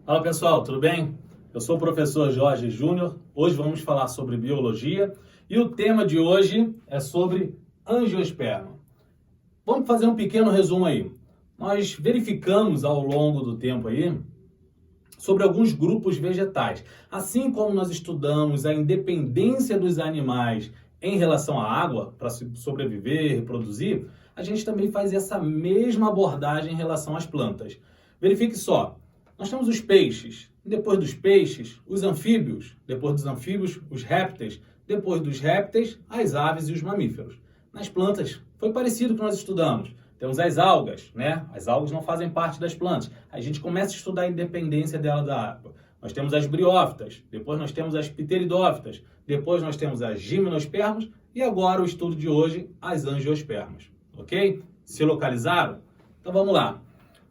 Fala pessoal, tudo bem? Eu sou o professor Jorge Júnior. Hoje vamos falar sobre biologia e o tema de hoje é sobre angiosperma. Vamos fazer um pequeno resumo aí. Nós verificamos ao longo do tempo aí sobre alguns grupos vegetais. Assim como nós estudamos a independência dos animais em relação à água para sobreviver, reproduzir, a gente também faz essa mesma abordagem em relação às plantas. Verifique só. Nós temos os peixes, depois dos peixes, os anfíbios, depois dos anfíbios, os répteis, depois dos répteis, as aves e os mamíferos. Nas plantas, foi parecido com o que nós estudamos. Temos as algas, né? As algas não fazem parte das plantas. A gente começa a estudar a independência dela da água. Nós temos as briófitas, depois nós temos as pteridófitas, depois nós temos as gimnospermas e agora o estudo de hoje, as angiospermas. Ok? Se localizaram? Então vamos lá.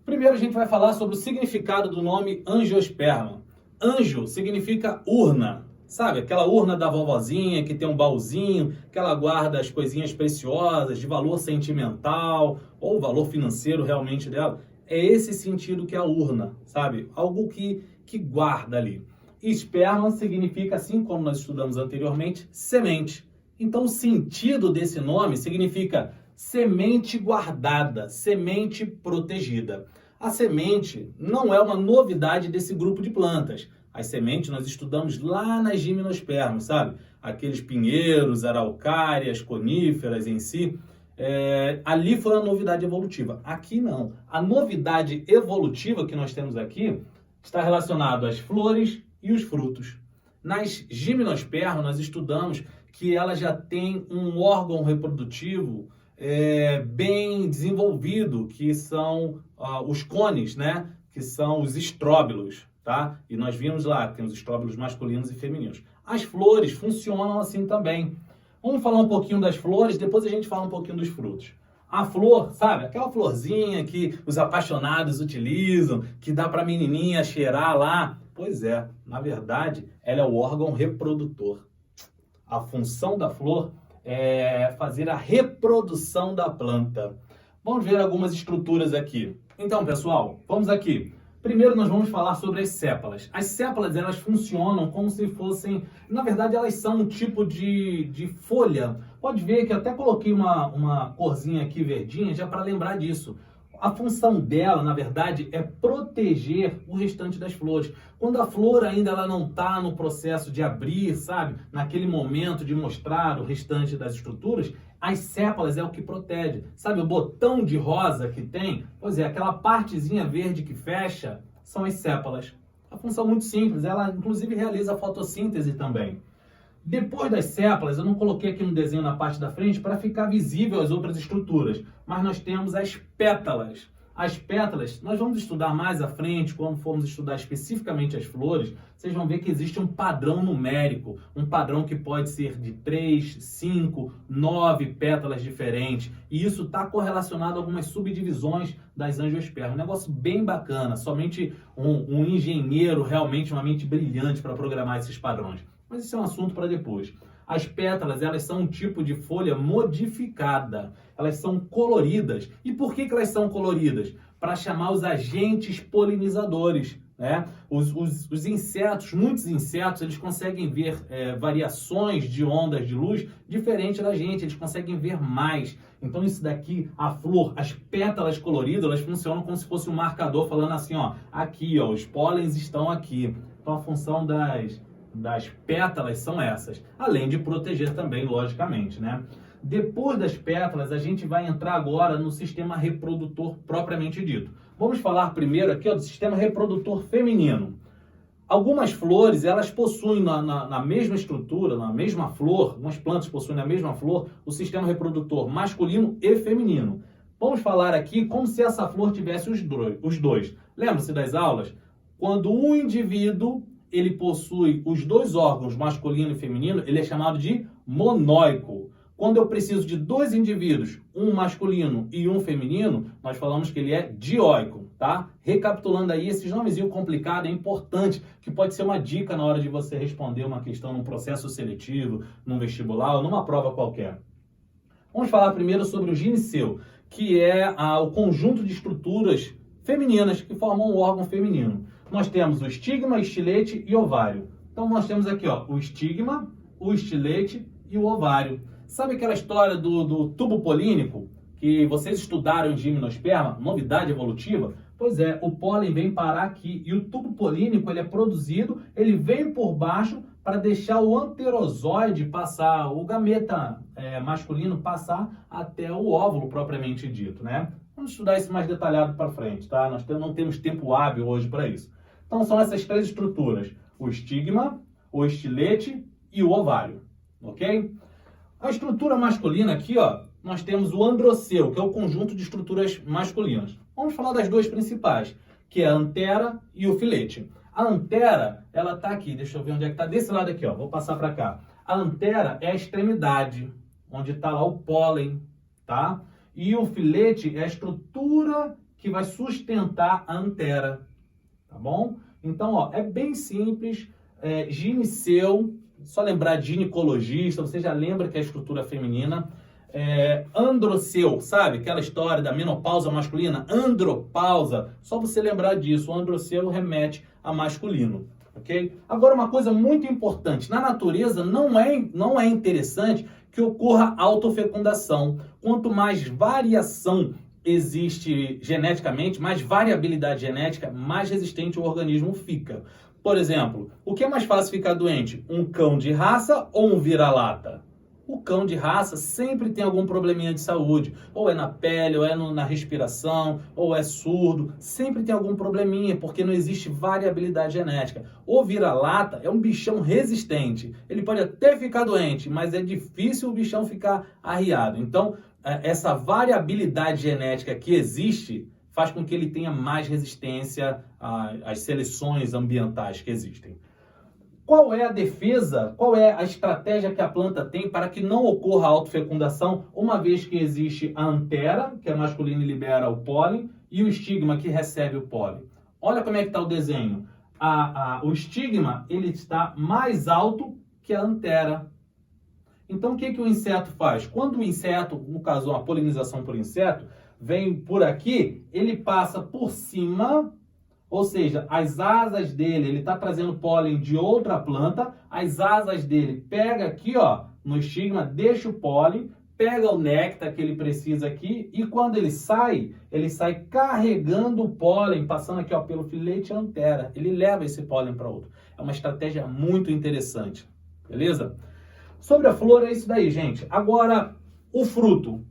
Primeiro a gente vai falar sobre o significado do nome angiosperma. Anjo significa urna, sabe? Aquela urna da vovozinha que tem um baúzinho, que ela guarda as coisinhas preciosas de valor sentimental ou valor financeiro realmente dela. É esse sentido que é a urna, sabe? Algo que guarda ali. E esperma significa, assim como nós estudamos anteriormente, semente. Então o sentido desse nome significa semente guardada, semente protegida. A semente não é uma novidade desse grupo de plantas. As sementes nós estudamos lá nas gimnospermas, sabe? Aqueles pinheiros, araucárias, coníferas em si. Ali foi a novidade evolutiva. Aqui não. A novidade evolutiva que nós temos aqui está relacionada às flores e os frutos. Nas gimnospermas nós estudamos que ela já tem um órgão reprodutivo bem desenvolvido, que são os cones, né? Que são os estróbilos, tá? E nós vimos lá que tem os estróbilos masculinos e femininos. As flores funcionam assim também. Vamos falar um pouquinho das flores, depois a gente fala um pouquinho dos frutos. A flor, sabe? Aquela florzinha que os apaixonados utilizam, que dá para a menininha cheirar lá. Pois é, na verdade, ela é o órgão reprodutor. A função da flor é fazer a reprodução da planta. Vamos ver algumas estruturas aqui. Então, pessoal, vamos aqui. Primeiro nós vamos falar sobre as sépalas. As sépalas, elas funcionam como se fossem... Na verdade, elas são um tipo de folha. Pode ver que eu até coloquei uma corzinha aqui verdinha já para lembrar disso. A função dela, na verdade, é proteger o restante das flores. Quando a flor ainda ela não está no processo de abrir, sabe? Naquele momento de mostrar o restante das estruturas, as sépalas é o que protege. Sabe o botão de rosa que tem? Pois é, aquela partezinha verde que fecha são as sépalas. A função é muito simples, ela inclusive realiza a fotossíntese também. Depois das sépalas, eu não coloquei aqui no desenho na parte da frente para ficar visível as outras estruturas, mas nós temos as pétalas. As pétalas, nós vamos estudar mais à frente, quando formos estudar especificamente as flores, vocês vão ver que existe um padrão numérico, um padrão que pode ser de 3, 5, 9 pétalas diferentes, e isso está correlacionado a algumas subdivisões das angiospermas. Um negócio bem bacana, somente um engenheiro, realmente uma mente brilhante para programar esses padrões. Mas isso é um assunto para depois. As pétalas, elas são um tipo de folha modificada. Elas são coloridas. E por que elas são coloridas? Para chamar os agentes polinizadores, né? Os insetos, muitos insetos, eles conseguem ver variações de ondas de luz diferente da gente. Eles conseguem ver mais. Então isso daqui, a flor, as pétalas coloridas, elas funcionam como se fosse um marcador falando assim, ó, aqui, ó, os pólens estão aqui. Então a função das pétalas são essas, além de proteger também, logicamente, né? Depois das pétalas, a gente vai entrar agora no sistema reprodutor propriamente dito. Vamos falar primeiro aqui do sistema reprodutor feminino. Algumas flores, elas possuem na mesma estrutura, na mesma flor, algumas plantas possuem na mesma flor, o sistema reprodutor masculino e feminino. Vamos falar aqui como se essa flor tivesse os dois. Lembra-se das aulas? Quando um indivíduo ele possui os dois órgãos, masculino e feminino, ele é chamado de monóico. Quando eu preciso de dois indivíduos, um masculino e um feminino, nós falamos que ele é dioico, tá? Recapitulando aí, esses nomezinhos complicados é importante, que pode ser uma dica na hora de você responder uma questão num processo seletivo, num vestibular ou numa prova qualquer. Vamos falar primeiro sobre o gineceu, que é o conjunto de estruturas femininas que formam um órgão feminino. nós temos o estigma, estilete e ovário. Então nós temos aqui, ó, o estigma, o estilete e o ovário. Sabe aquela história do tubo polínico que vocês estudaram em gimnosperma, novidade evolutiva? Pois é, o pólen vem parar aqui e o tubo polínico ele é produzido, ele vem por baixo para deixar o anterozoide passar, o gameta masculino passar até o óvulo propriamente dito, né? Vamos estudar isso mais detalhado para frente, tá? Nós não temos tempo hábil hoje para isso. Então são essas três estruturas, o estigma, o estilete e o ovário, ok? A estrutura masculina aqui, ó, nós temos o androceu, que é o conjunto de estruturas masculinas. Vamos falar das duas principais, que é a antera e o filete. A antera, ela tá aqui, deixa eu ver onde é que tá, desse lado aqui, ó, vou passar para cá. A antera é a extremidade, onde está lá o pólen, tá? E o filete é a estrutura que vai sustentar a antera, tá bom? Então, ó, é bem simples, gineceu, só lembrar de ginecologista, você já lembra que é a estrutura feminina. Androceu, sabe? Aquela história da menopausa masculina, andropausa, só você lembrar disso, o androceu remete a masculino, ok? Agora uma coisa muito importante, na natureza não é interessante que ocorra autofecundação. Quanto mais variação existe geneticamente, mais variabilidade genética, mais resistente o organismo fica. Por exemplo, o que é mais fácil ficar doente? Um cão de raça ou um vira-lata? O cão de raça sempre tem algum probleminha de saúde, ou é na pele, ou é na respiração, ou é surdo, sempre tem algum probleminha, porque não existe variabilidade genética. O vira-lata é um bichão resistente, ele pode até ficar doente, mas é difícil o bichão ficar arriado. Então, essa variabilidade genética que existe faz com que ele tenha mais resistência às seleções ambientais que existem. Qual é a defesa, qual é a estratégia que a planta tem para que não ocorra a autofecundação, uma vez que existe a antera, que é masculina e libera o pólen, e o estigma, que recebe o pólen? Olha como é que está o desenho. O estigma ele está mais alto que a antera. Então o que o inseto faz? Quando o inseto, no caso a polinização por inseto, vem por aqui, ele passa por cima. Ou seja, as asas dele, ele está trazendo pólen de outra planta, as asas dele pega aqui, ó, no estigma, deixa o pólen, pega o néctar que ele precisa aqui e quando ele sai carregando o pólen, passando aqui, ó, pelo filete e antera. Ele leva esse pólen para outro. É uma estratégia muito interessante, beleza? Sobre a flor é isso daí, gente. Agora, o fruto.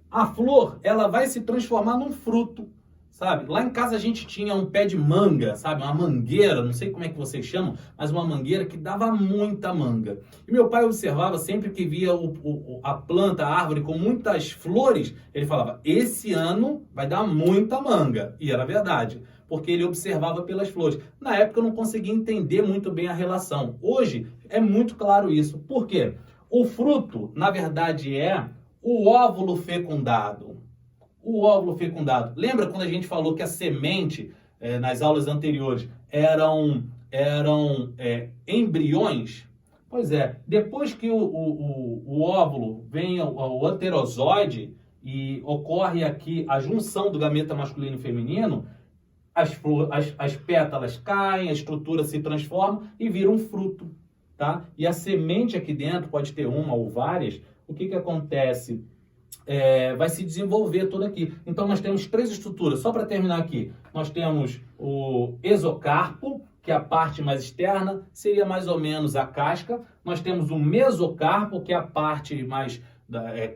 A flor, ela vai se transformar num fruto. Sabe? Lá em casa a gente tinha um pé de manga, sabe? Uma mangueira, não sei como é que vocês chamam, mas uma mangueira que dava muita manga. E meu pai observava sempre que via a planta, a árvore com muitas flores, ele falava, esse ano vai dar muita manga. E era verdade, porque ele observava pelas flores. Na época eu não conseguia entender muito bem a relação. Hoje é muito claro isso. Por quê? O fruto, na verdade, é o óvulo fecundado. O óvulo fecundado. Lembra quando a gente falou que a semente, nas aulas anteriores, eram embriões? Pois é, depois que o óvulo vem ao anterozoide e ocorre aqui a junção do gameta masculino e feminino, as pétalas caem, a estrutura se transforma e vira um fruto, tá? E a semente aqui dentro, pode ter uma ou várias, o que acontece? Vai se desenvolver toda aqui. Então nós temos três estruturas, só para terminar aqui. Nós temos o exocarpo, que é a parte mais externa, seria mais ou menos a casca. Nós temos o mesocarpo, que é a parte mais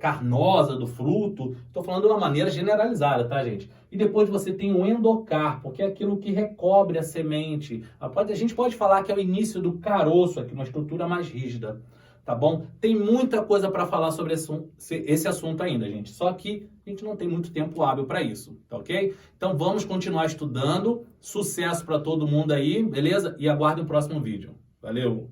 carnosa do fruto. Estou falando de uma maneira generalizada, tá, gente? E depois você tem o endocarpo, que é aquilo que recobre a semente. A gente pode falar que é o início do caroço aqui, uma estrutura mais rígida. Tá bom? Tem muita coisa para falar sobre esse assunto ainda, gente. Só que a gente não tem muito tempo hábil para isso, tá ok? Então vamos continuar estudando. Sucesso para todo mundo aí, beleza? E aguarde o próximo vídeo. Valeu!